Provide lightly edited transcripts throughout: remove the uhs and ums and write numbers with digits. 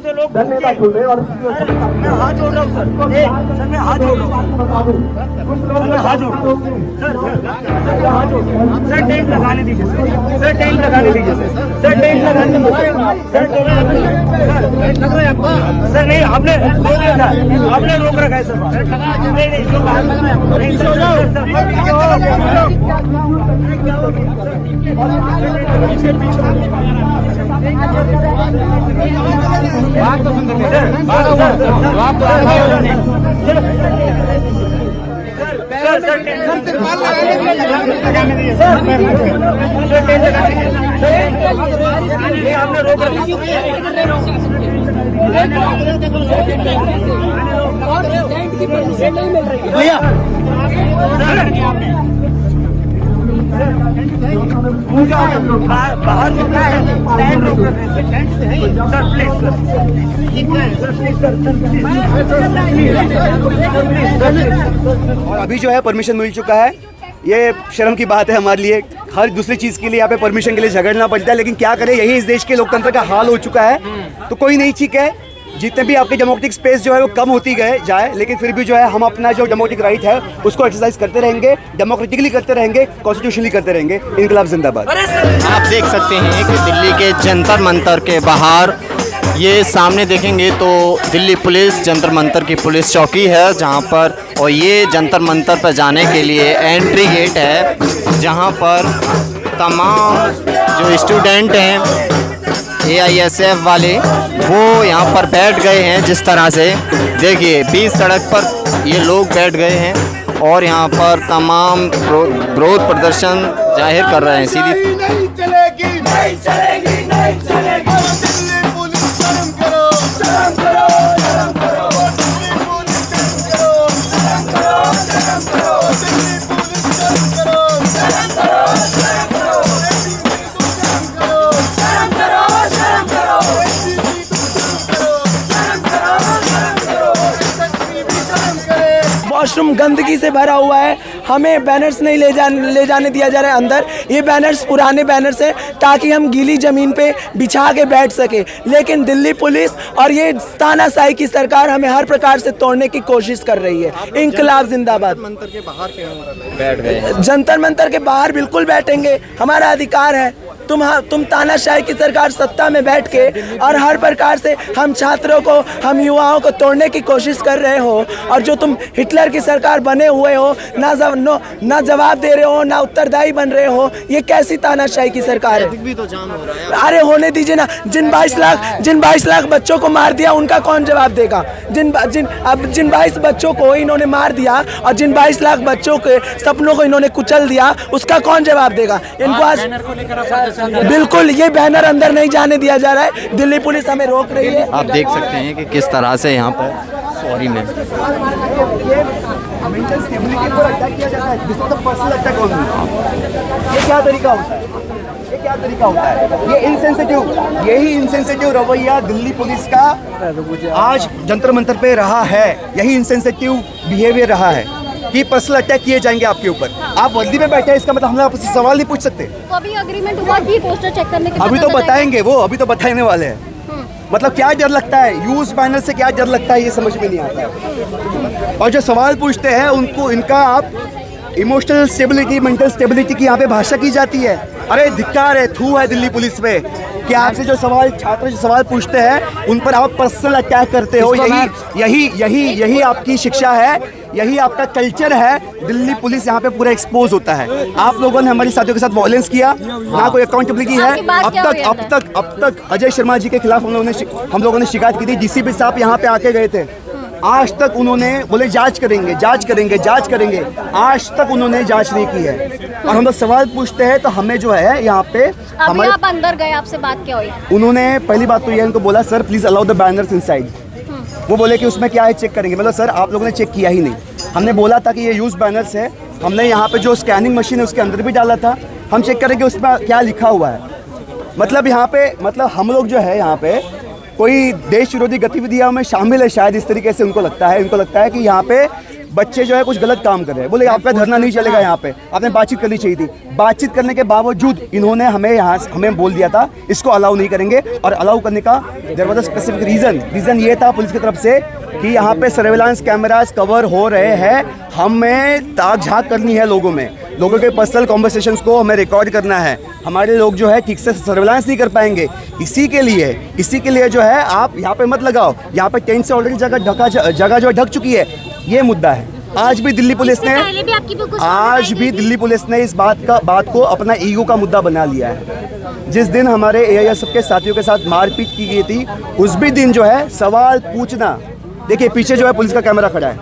से लोग मैं हाथ जोड़ रहा हूँ सर, सर मैं हाथ जोड़ रहा हूँ, मैं हाथ जोड़ रहा हूँ सर, सर टेंट लगाने दीजिए सर, टेंट लगाने दीजिए सर, टेंट लगाने दीजिए सर, नहीं आपने रोक दिया था, आपने रोक रखा है सर, नहीं आपने रोक बाहर और अभी जो है परमिशन मिल चुका है। ये शर्म की बात है हमारे लिए, हर दूसरी चीज़ के लिए यहाँ पे परमिशन के लिए झगड़ना पड़ता है, लेकिन क्या करें, यही इस देश के लोकतंत्र का हाल हो चुका है। तो कोई नहीं, ठीक है, जितने भी आपके डेमोक्रेटिक स्पेस जो है वो कम होती जाए, लेकिन फिर भी जो है हम अपना जो डेमोक्रेटिक राइट है उसको एक्सरसाइज करते रहेंगे, डेमोक्रेटिकली करते रहेंगे, कॉन्स्टिट्यूशनली करते रहेंगे। इनकलाब जिंदाबाद। आप देख सकते हैं कि दिल्ली के जंतर मंतर के बाहर, ये सामने देखेंगे तो दिल्ली पुलिस जंतर मंतर की पुलिस चौकी है जहाँ पर, और ये जंतर मंतर पर जाने के लिए एंट्री गेट है जहाँ पर तमाम जो स्टूडेंट हैं AISF वाले वो यहाँ पर बैठ गए हैं। जिस तरह से देखिए बीच सड़क पर ये लोग बैठ गए हैं और यहाँ पर तमाम विरोध प्रदर्शन जाहिर कर रहे हैं। सीधी नहीं चलेगी, नहीं चलेगी, नहीं चलेगी। दिल्ली पुलिस शर्म करो, शर्म करो, शर्म करो। दिल्ली पुलिस शर्म करो, शर्म करो, शर्म करो। दिल्ली पुलिस शर्म करो, शर्म करो, शर्म करो। शर्म करो, शर्म करो, शर्म करो। वॉशरूम गंदगी से भरा हुआ है, हमें बैनर्स नहीं ले जाने दिया जा रहा है अंदर। ये बैनर्स पुराने बैनर्स हैं ताकि हम गीली ज़मीन पे बिछा के बैठ सके, लेकिन दिल्ली पुलिस और ये तानाशाही की सरकार हमें हर प्रकार से तोड़ने की कोशिश कर रही है। इनकलाब जिंदाबाद। मंतर के बाहर बैठ गए हैं। जंतर मंतर के बाहर बिल्कुल बैठेंगे, हमारा अधिकार है। तुम तानाशाही की सरकार सत्ता में बैठ के और हर प्रकार से हम छात्रों को, हम युवाओं को तोड़ने की कोशिश कर रहे हो, और जो तुम हिटलर की सरकार बने हुए हो, ना जवाब दे रहे हो, ना उत्तरदायी बन रहे हो। ये कैसी तानाशाही की सरकार है? भी तो जाम हो रहा है। अरे होने दीजिए ना। जिन 22 लाख बच्चों को मार दिया उनका कौन जवाब देगा? जिन 22 बच्चों को इन्होंने मार दिया और जिन 22 लाख बच्चों के सपनों को इन्होंने कुचल दिया, उसका कौन जवाब देगा? इनको आज बिल्कुल ये बैनर अंदर नहीं जाने दिया जा रहा है, दिल्ली पुलिस हमें रोक रही है। आप देख सकते हैं कि किस तरह से यहाँ पर सॉरी मैम मेंटल स्टेबिलिटी पर अटैक किया जाता है, जिसको तो पर्सनल अटैक होता है। ये क्या तरीका होता है? ये क्या तरीका होता है? ये यही इनसेंसिटिव रवैया दिल्ली पुलिस का आज जंतर मंतर पे रहा है। यही इनसेंसिटिव बिहेवियर रहा है कि पर्सनल अटैक किए जाएंगे आपके ऊपर। आप वर्दी में बैठे हैं, इसका मतलब हम आपसे सवाल नहीं पूछ सकते। तो अभी एग्रीमेंट हुआ कि पोस्टर चेक करने के बाद अभी तो बताएंगे वो, अभी तो बताने वाले हैं। मतलब क्या डर लगता है, यूज बैनर से क्या डर लगता है, ये समझ में नहीं आता है। और जो सवाल पूछते हैं उनको, इनका आप इमोशनल स्टेबिलिटी, मेंटल स्टेबिलिटी की यहाँ पे भाषा की जाती है। अरे धिक्कार है, थू है दिल्ली पुलिस पे कि आपसे जो छात्र जो सवाल पूछते हैं उन पर आप पर्सनल अटैक करते हो। यही आपकी शिक्षा है, यही आपका कल्चर है। दिल्ली पुलिस यहाँ पे पूरा एक्सपोज होता है। आप लोगों ने हमारे साथियों के साथ वायलेंस किया, ना कोई अकाउंटेबिलिटी है। अब तक अजय शर्मा जी के खिलाफ हम लोगों ने शिकायत की थी। DCP साहब यहाँ पे आके गए थे, आज तक उन्होंने बोले जांच करेंगे। आज तक उन्होंने जांच नहीं की है। और हम लोग सवाल पूछते हैं तो हमें जो है यहाँ पे अभी आप अंदर गए, आपसे बात क्या हुई? उन्होंने पहली बात तो ये उनको बोला, sir please allow the banners inside. वो बोले कि उसमें क्या है, चेक करेंगे। मतलब सर आप लोगों ने चेक किया ही नहीं। हमने बोला था कि ये यूज बैनर्स है, हमने यहाँ पे जो स्कैनिंग मशीन है उसके अंदर भी डाला था। हम चेक करेंगे उसमें क्या लिखा हुआ है। मतलब यहाँ पे हम लोग जो है यहाँ पे कोई देश विरोधी गतिविधियों में शामिल है शायद, इस तरीके से उनको लगता है। कि यहाँ पे बच्चे जो है कुछ गलत काम कर रहे हैं, बोले आपका धरना नहीं चलेगा, यहाँ पे आपने बातचीत करनी चाहिए थी। बातचीत करने के बावजूद इन्होंने हमें बोल दिया था इसको अलाउ नहीं करेंगे, और अलाउ करने का there was a specific reason ये था पुलिस की तरफ से कि यहाँ पे सर्वेलांस कैमरास कवर हो रहे हैं, हमें ताक झाँक करनी है लोगों के पर्सनल कॉन्वर्सेशंस को हमें रिकॉर्ड करना है, हमारे लोग जो है ठीक से सर्वेलांस नहीं कर पाएंगे। इसी के लिए जो है आप यहाँ पे मत लगाओ, यहाँ पे टेंट से ऑलरेडी जगह जो ढक चुकी है, ये मुद्दा है। आज भी दिल्ली पुलिस ने इस बात को अपना ईगो का मुद्दा बना लिया है। जिस दिन हमारे एआईएसएफ के साथियों के साथ मारपीट की गई थी, उस भी दिन जो है सवाल पूछना, देखिए पीछे जो है पुलिस का कैमरा खड़ा है,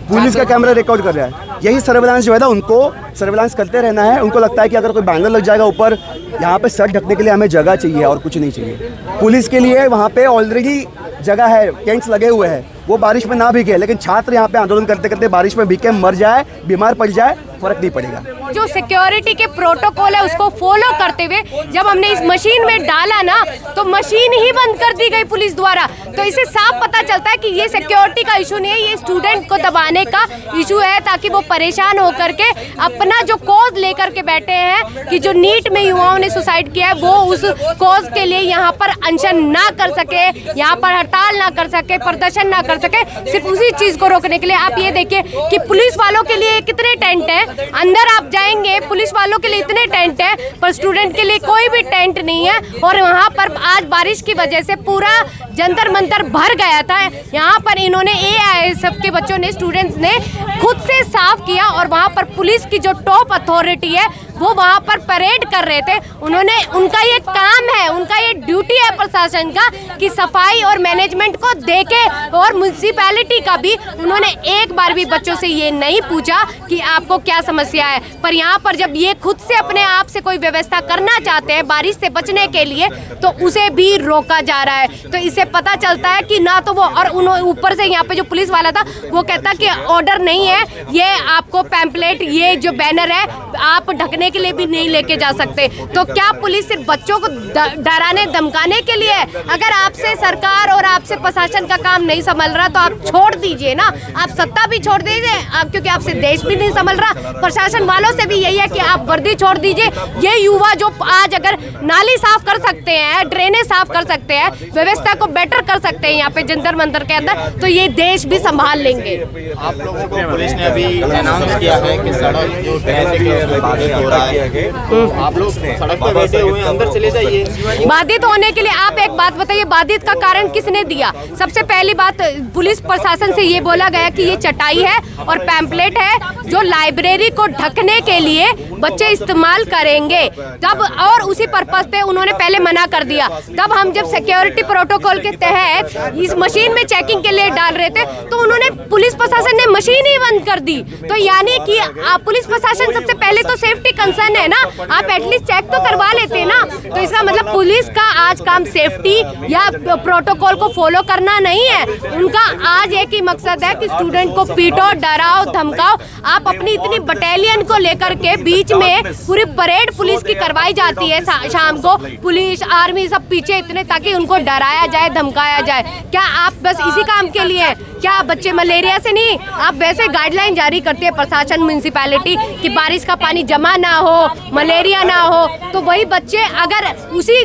पुलिस का कैमरा रिकॉर्ड कर रहा है। यही सर्वेलांस जो है ना, उनको सर्वेलांस करते रहना है। उनको लगता है कि अगर कोई बैनर लग जाएगा ऊपर, यहाँ पे सर ढकने के लिए हमें जगह चाहिए और कुछ नहीं चाहिए। पुलिस के लिए वहाँ पे ऑलरेडी जगह है, टेंट्स लगे हुए हैं, वो बारिश में ना भीगे, लेकिन छात्र यहाँ पे आंदोलन करते करते बारिश में भीग के मर जाए, बीमार पड़ जाए, फर्क नहीं पड़ेगा। जो सिक्योरिटी के प्रोटोकॉल है उसको फॉलो करते हुए जब हमने इस मशीन में डाला ना, तो मशीन ही बंद कर दी गई पुलिस द्वारा। तो इससे साफ पता चलता है कि ये सिक्योरिटी का इशू नहीं है, ये स्टूडेंट को दबाने का इशू है, ताकि वो परेशान होकर के अपना जो कॉज लेकर के बैठे हैं कि जो नीट में युवाओं ने सुसाइड किया है, वो उस कॉज के लिए यहाँ पर अनशन ना कर सके, यहाँ पर हड़ताल ना कर सके, प्रदर्शन ना कर सके, सिर्फ उसी चीज को रोकने के लिए। आप ये देखिए कि पुलिस वालों के लिए कितने टेंट है, अंदर आप जाएंगे पुलिस वालों के लिए इतने टेंट है, पर स्टूडेंट के लिए कोई भी टेंट नहीं है। और वहाँ पर आज बारिश की वजह से पूरा जंतर मंतर भर गया था। यहाँ पर इन्होंने एआईएसएफ के बच्चों ने, स्टूडेंट्स ने खुद से साफ किया, और वहाँ पर पुलिस की जो टॉप अथॉरिटी है वो वहाँ पर परेड कर रहे थे। उनका ये काम है, उनका ये ड्यूटी है प्रशासन का कि सफाई और मैनेजमेंट को देखे, और म्यूनसिपैलिटी का भी उन्होंने एक बार भी बच्चों से ये नहीं पूछा कि आपको क्या समस्या है। पर यहाँ पर जब ये खुद से अपने आप से कोई व्यवस्था करना चाहते हैं बारिश से बचने के लिए, तो उसे भी रोका जा रहा है। तो इससे पता चलता है कि ना तो वो, और ऊपर से यहाँ पे जो पुलिस वाला था वो कहता कि ऑर्डर नहीं है, ये आपको पैम्पलेट, ये जो बैनर है आप ढकने के लिए भी नहीं लेके जा सकते। तो क्या पुलिस सिर्फ बच्चों को डराने धमकाने के लिए? अगर आपसे सरकार और आपसे प्रशासन का काम नहीं संभल रहा तो आप छोड़ दीजिए ना, आप सत्ता भी छोड़ दीजिए, क्योंकि आपसे देश भी नहीं संभल रहा। प्रशासन वालों से भी यही है कि आप वर्दी छोड़ दीजिए। ये युवा जो आज अगर नाली साफ कर सकते हैं, ड्रेनेज साफ कर सकते हैं, व्यवस्था को बेटर कर सकते हैं यहाँ पे जंतर मंतर के अंदर, तो ये देश भी संभाल लेंगे। आप लोगों को पुलिस ने अभी अनाउंस किया है कि सड़क जो ट्रैफिक है उसमें बाधित हो रहा है, तो आप लोग सड़क पर बैठे हुए हैं, अंदर चले जाइए। बाधित होने के लिए आप एक बात बताइए, बाधित का कारण किसने दिया? सबसे पहली बात, पुलिस प्रशासन से ये बोला गया कि ये चटाई है और पैम्पलेट है जो लाइब्रेरी को ढकने के लिए बच्चे इस्तेमाल करेंगे, तब और उसी पर्पस पे उन्होंने पहले मना कर दिया। तब हम जब सिक्योरिटी प्रोटोकॉल के तहत इस मशीन में चेकिंग के लिए डाल रहे थे, तो उन्होंने, पुलिस प्रशासन ने मशीन ही बंद कर दी। तो यानी कि पुलिस प्रशासन सबसे पहले तो सेफ्टी कंसर्न है ना, आप एटलीस्ट चेक तो करवा लेते ना। तो इसका मतलब पुलिस का आज काम सेफ्टी या प्रोटोकॉल को फॉलो करना नहीं है, उनका आज एक ही मकसद है कि स्टूडेंट को पीटो, डराओ, धमकाओ। आप अपनी इतनी बटालियन को लेकर के बीच में पूरी परेड पुलिस की करवाई जाती है, शाम को पुलिस आर्मी सब पीछे इतने, ताकि उनको डराया जाए, धमकाया जाए। क्या आप बस इसी काम के लिए? क्या बच्चे मलेरिया से नहीं? आप वैसे गाइडलाइन जारी करते हैं प्रशासन, म्यूनसिपैलिटी कि बारिश का पानी जमा ना हो, मलेरिया ना हो, तो वही बच्चे अगर उसी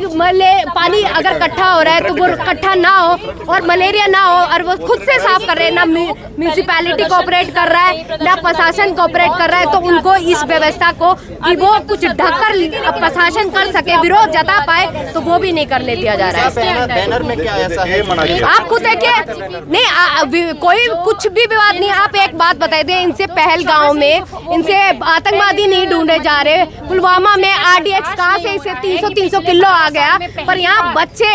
पानी अगर इकट्ठा हो रहा है तो वो इकट्ठा ना हो और मलेरिया ना हो, और वो खुद से साफ कर रहे हैं, ना म्यूनसिपैलिटी कोऑपरेट कर रहा है ना प्रशासन कोऑपरेट कर रहा है, तो उनको इस व्यवस्था को कि वो कुछ ढककर प्रशासन कर सके, विरोध जता पाए, तो वो भी नहीं करने दिया जा रहा है। बैनर में क्या ऐसा है? आप खुद देखिए, नहीं कोई कुछ भी विवाद नहीं। आप एक बात बता दें, इनसे पहलगांव में इनसे आतंकवादी नहीं ढूंढे जा रहे, पुलवामा में आरडीएक्स कहाँ से इसे 300 किलो आ गया, पर यहाँ बच्चे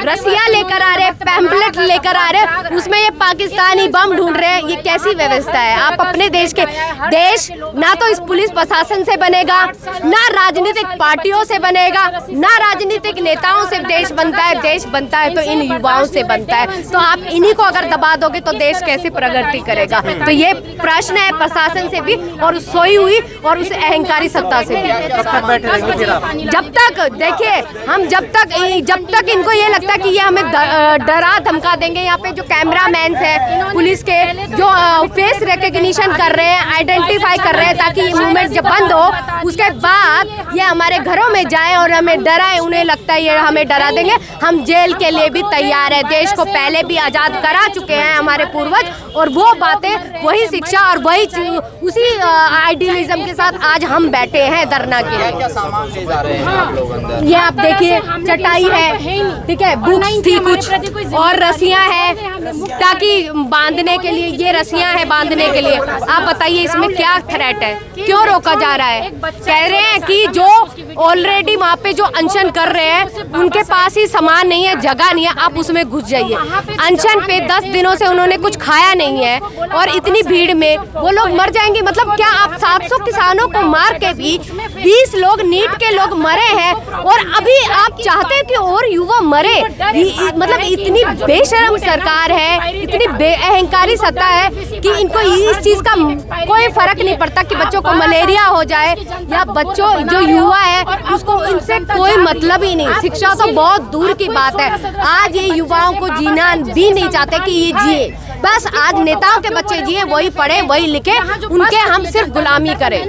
रस्सियाँ लेकर आ रहे, पैम्पलेट लेकर आ रहे, उसमें ये पाकिस्तानी बम ढूंढ रहे हैं। ये कैसी व्यवस्था है? आप अपने देश ना तो इस पुलिस प्रशासन से बनेगा, ना राजनीतिक पार्टियों से बनेगा, ना राजनीतिक नेताओं से देश बनता है। देश बनता है तो इन युवाओं से बनता है। तो आप इन्हीं को अगर दबा दोगे तो देश कैसे प्रगति करेगा? तो ये प्रश्न है प्रशासन से भी और उस सोई हुई और उस अहंकारी मानवता से भी। जब तक देखिए हम जब तक इनको ये लगता है कि ये हमें डरा धमका देंगे, यहाँ पे जो कैमरा मैन है पुलिस के जो फेस रिकग्निशन कर रहे हैं, आइडेंटिफाई कर रहे हैं ताकि ये मूवमेंट जब बंद हो उसके बाद ये हमारे घरों में जाए और हमें डराए, उन्हें लगता है ये हमें डरा देंगे, हम जेल के लिए भी तैयार है। देश को पहले भी आज़ाद करा चुके हैं हमारे पूर्वज और वो बातें, वही शिक्षा और वही उसी आइडियलिज्म के साथ आज हम बैठे हैं धरना के लिए। क्या सामान ले जा रहे हैं आप लोग अंदर? ये आप देखिए चटाई है, ठीक है, बुक्स थी कुछ और रस्सियां हैं ताकि बांधने के लिए, ये रस्सियां हैं बांधने के लिए। आप बताइए इसमें क्या थ्रेट है, क्यों रोका जा रहा है? कह रहे हैं कि जो ऑलरेडी वहाँ पे जो अनशन कर रहे हैं उनके पास ही सामान नहीं है, जगह नहीं है, आप उसमें घुस जाइए। अनशन पे 10 दिनों से उन्होंने कुछ खाया नहीं है और इतनी भीड़ में वो लोग मर जाएंगे। मतलब क्या आप 700 किसानों को मार के भी 20 लोग नीट के लोग मरे हैं और अभी आप चाहते हैं कि और युवा मरे? मतलब इतनी बेशर्म सरकार है, इतनी बेअहंकारी सत्ता है कि इनको इस चीज का कोई फर्क नहीं पड़ता कि बच्चों को मलेरिया हो जाए या बच्चों जो युवा है उसको, इनसे कोई मतलब ही नहीं। शिक्षा तो बहुत दूर की बात है, आज ये युवाओं को जीना भी नहीं चाहते कि ये जिए, बस आज नेताओं के बच्चे जिए, वही पढ़े वही लिखे, उनके हम सिर्फ गुलामी करें।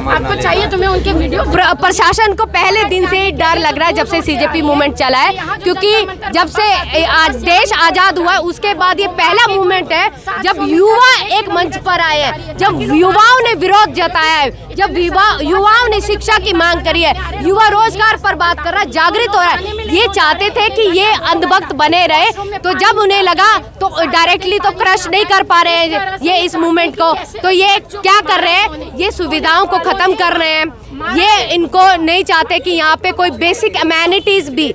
आपको चाहिए तो मैं उनके वीडियो प्रशासन को पहले दिन से ही डर लग रहा है जब से सीजेपी मूवमेंट चला है, क्योंकि जब से आज देश आजाद हुआ है उसके बाद ये पहला मूवमेंट है जब युवा एक मंच पर आए हैं, जब युवाओं ने विरोध जताया है, जब युवाओं ने शिक्षा की मांग करी है, युवा रोजगार पर बात कर रहा है, जागृत हो रहा है। ये चाहते थे कि ये अंधभक्त बने रहे, तो जब उन्हें लगा तो डायरेक्टली तो क्रश नहीं कर पा रहे हैं ये इस मूवमेंट को, तो ये क्या कर रहे हैं, ये सुविधाओं को खत्म कर रहे हैं। ये इनको नहीं चाहते कि यहाँ पे कोई बेसिक अमेनिटीज भी,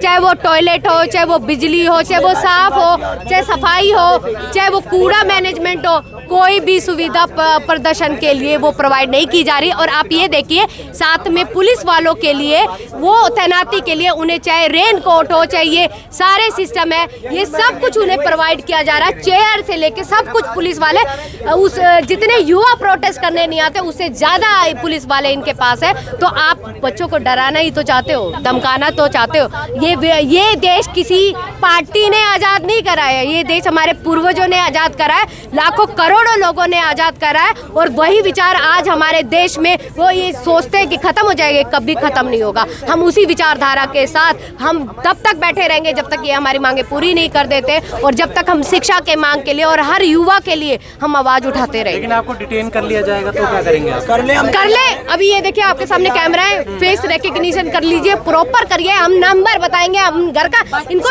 चाहे वो टॉयलेट हो, चाहे वो बिजली हो, चाहे वो साफ हो, चाहे सफाई हो, चाहे वो कूड़ा मैनेजमेंट हो, कोई भी सुविधा प्रदर्शन के लिए वो प्रोवाइड नहीं की जा रही। और आप ये देखिए साथ में पुलिस वालों के लिए वो तैनाती के लिए उन्हें चाहे रेन कोट हो, चाहे ये सारे सिस्टम है, ये सब कुछ उन्हें प्रोवाइड किया जा रहा है, चेयर से लेके सब कुछ। पुलिस वाले उस जितने युवा प्रोटेस्ट करने नहीं आते उससे ज्यादा पुलिस वाले इनके पास है। तो आप बच्चों को डराना ही तो चाहते हो, धमकाना तो चाहते हो। ये देश किसी पार्टी ने आजाद नहीं करा है, ये देश हमारे पूर्वजों ने आजाद करा है, लाखों करोड़ों लोगों ने आजाद करा है। और वही विचार आज हमारे देश में वो ये सोचते हैं कि खत्म हो जाएंगे, कभी खत्म नहीं होगा। हम उसी विचारधारा के साथ हम तब तक बैठे रहेंगे जब तक ये हमारी मांगे पूरी नहीं कर देते और जब तक हम शिक्षा के मांग के लिए और हर युवा के लिए हम आवाज उठाते रहेंगे। लेकिन आपको डिटेन कर लिया जाएगा तो क्या करेंगे आप? कर ले अभी ये देखिए आपके सामने कैमरा है, फेस रिकग्निशन कर लीजिए, प्रॉपर करिए, हम नंबर बताएंगे, हम घर का इनको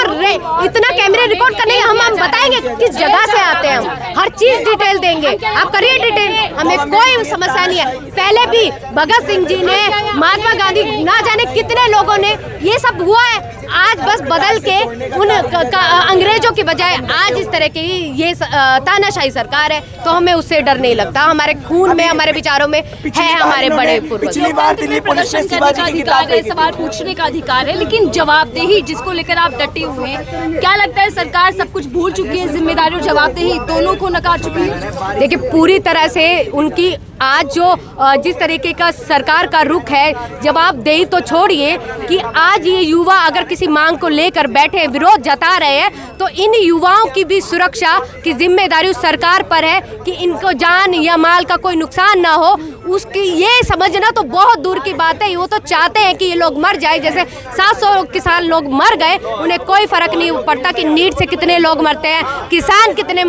इतना कैमरे रिकॉर्ड करने हम बताएंगे किस जगह से आते हैं, हम हर चीज डिटेल देंगे, आप करिए डिटेल, हमें कोई समस्या नहीं है। पहले भी भगत सिंह जी ने, महात्मा गांधी, ना जाने कितने लोगों ने, ये सब हुआ है। आज बस बदल के उन अंग्रेजों की बजाय आज इस तरह की ये तानाशाही सरकार है, तो हमें उससे डर नहीं लगता। हमारे खून में, हमारे विचारों में है हमारे बड़े पूर्वज। पिछली बार दिल्ली पुलिस ने शिवाजी की किताब है, सवाल पूछने का अधिकार है, लेकिन जवाबदेही जिसको लेकर आप डटे हुए हैं, क्या लगता है सरकार सब कुछ भूल चुकी है, जिम्मेदारी और जवाबदेही दोनों को नकार चुकी है? देखिए पूरी तरह से उनकी आज जो जिस तरीके का सरकार का रुख है, जवाबदेही तो छोड़िए कि आज ये युवा अगर किसी मांग को लेकर बैठे विरोध जता रहे हैं तो इन युवाओं की भी सुरक्षा की जिम्मेदारी उस सरकार पर है कि इनको जान या माल का कोई नुकसान ना हो। उसकी ये समझना तो बहुत दूर की बात है। वो तो चाहते हैं कि ये लोग मर जाए, जैसे 700 किसान लोग मर गए, उन्हें कोई फर्क नहीं पड़ता कि नीट से कितने लोग मरते हैं, किसान कितने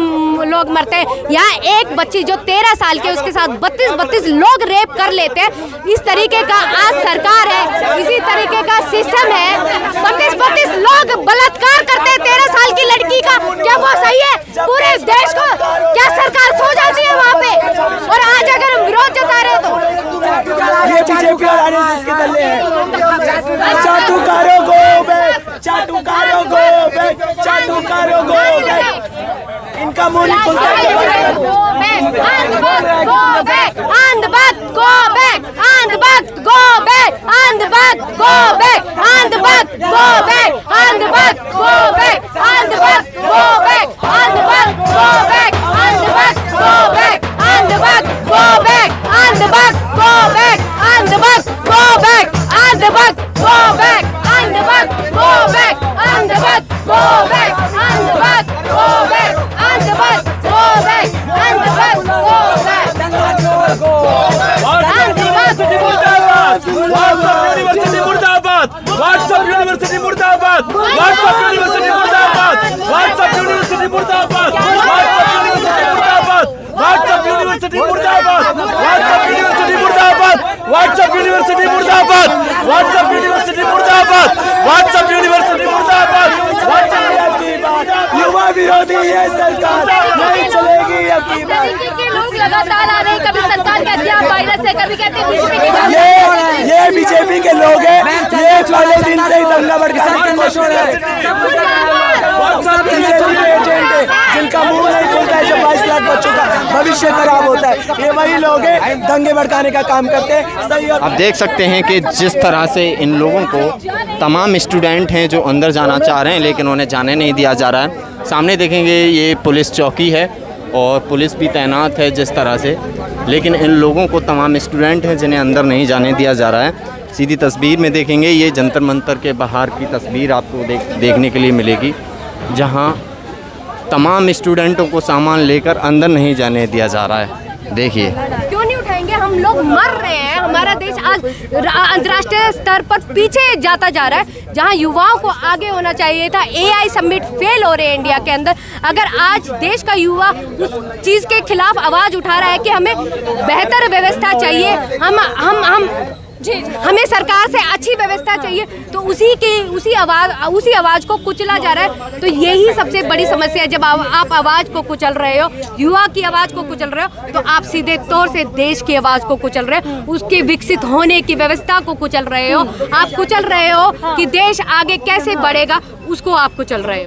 लोग मरते हैं। यहाँ एक बच्ची जो 13 साल के, उसके साथ 32 लोग रेप कर लेते हैं। इस तरीके का आज सरकार है, इसी तरीके का सिस्टम है। 32 लोग बलात्कार करते हैं 13 साल की लड़की का, क्या वो सही है? पूरे देश को क्या सरकार सो जाती है वहाँ पे? और आज अगर हम विरोध जता रहे तो ये बीजेपी और आरएसएस के दल हैं। चाटुकारों गो बैक, चाटुकारों गो बैक, चाटुकारों गो बैक। इनका मुंह नहीं खुलता है। Go back! गो बैक, अंधभक्त गो बैक, अंधभक्त गो बैक, अंधभक्त गो बैक, व्हाट्सएप यूनिवर्सिटी मुर्दाबाद, व्हाट्सएप यूनिवर्सिटी मुर्दाबाद, व्हाट्सएप यूनिवर्सिटी मुर्दाबाद, व्हाट्सएप यूनिवर्सिटी मुर्दाबाद, व्हाट्सएप यूनिवर्सिटी मुर्दाबाद, व्हाट्सएप यूनिवर्सिटी मुर्दाबाद, व्हाट्सएप यूनिवर्सिटी मुर्दाबाद, व्हाट्सएप यूनिवर्सिटी मुर्दाबाद, युवा विरोधी ये सरकार नहीं चलेगी अब की बार। तरीके के लोग लगातार आ रहे हैं, कभी सरकार कहते हैं वायरस है, कभी कहते हैं बीजेपी की ये बीजेपी के लोग हैं, ये पहले दिन से ही दंगा भड़काने की कोशिश कर रहे हैं। बीजेपी के एजेंट है जिनका मुंह नहीं खुलता है, जब 22 लाख बच्चों का भविष्य खराब होता है, ये वही लोग हैं दंगे भड़काने का काम करते हैं। सही और आप देख सकते हैं कि जिस तरह से इन लोगों को तमाम स्टूडेंट हैं जो अंदर जाना चाह रहे हैं लेकिन उन्हें जाने नहीं दिया जा रहा है। सामने देखेंगे ये पुलिस चौकी है और पुलिस भी तैनात है जिस तरह से, लेकिन इन लोगों को तमाम स्टूडेंट हैं जिन्हें अंदर नहीं जाने दिया जा रहा है। सीधी तस्वीर में देखेंगे ये जंतर मंतर के बाहर की तस्वीर आपको देखने के लिए मिलेगी, जहां तमाम स्टूडेंटों को सामान लेकर अंदर नहीं जाने दिया जा रहा है। देखिए क्यों नहीं उठाएंगे? हम लोग मर रहे हैं, हमारा देश आज अंतर्राष्ट्रीय स्तर पर पीछे जाता जा रहा है। जहां युवाओं को आगे होना चाहिए था, AI समिट फेल हो रहे हैं इंडिया के अंदर। अगर आज देश का युवा उस चीज़ के खिलाफ आवाज़ उठा रहा है कि हमें बेहतर व्यवस्था चाहिए, हमें सरकार से अच्छी व्यवस्था चाहिए, तो उसी आवाज़ को कुचला जा रहा है। तो यही सबसे बड़ी समस्या है। जब आप आवाज़ को कुचल रहे हो, युवा की आवाज़ को कुचल रहे हो, तो आप सीधे तौर से देश की आवाज़ को कुचल रहे हो, उसके विकसित होने की व्यवस्था को कुचल रहे हो। आप कुचल रहे हो कि देश आगे कैसे बढ़ेगा, उसको आप कुचल रहे हो।